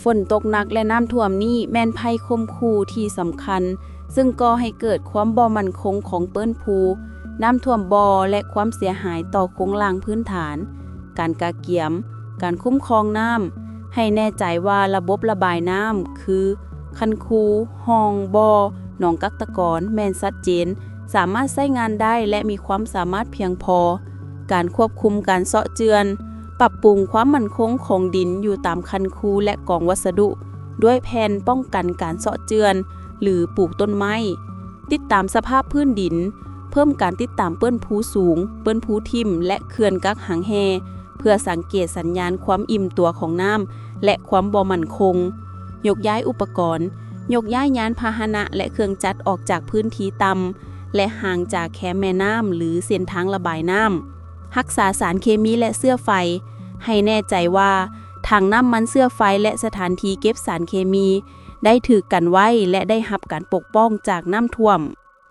ฝนตกหนักและน้ำท่วมนี้แม่นภัยคมคู่ที่สำคัญซึ่งก่อให้เกิดความบ่มั่นคงของเปิ้นภูน้ำท่วมบ่อและความเสียหายต่อโครงสร้างพื้นฐานการกะเกียมการคุ้มครองน้ำให้แน่ใจว่าระบบระบายน้ำคือคันคูห้องบ่อหนองกักตะกอนแม่นชัดเจนสามารถใช้งานได้และมีความสามารถเพียงพอการควบคุมการเซาะเจือนปรับปรุงความมั่นคงของดินอยู่ตามคันคูและกองวัสดุด้วยแผนป้องกันการเซาะเจือนหรือปลูกต้นไม้ติดตามสภาพพื้นดินเพิ่มการติดตามเปิ้นภูสูงเปิ้นภูทิ่มและเขื่อนกักหางแฮเพื่อสังเกตสัญญาณความอิ่มตัวของน้ำและความบ่มั่นคงยกย้ายอุปกรณ์ยกย้ายยานพาหนะและเครื่องจักรออกจากพื้นที่ต่ำและห่างจากแคมแม่น้ำหรือเส้นทางระบายน้ำรักษาสารเคมีและเสื้อไฟให้แน่ใจว่าถังน้ำมันเสื้อไฟและสถานที่เก็บสารเคมีได้ถูกกันไว้และได้รับการปกป้องจากน้ำท่วม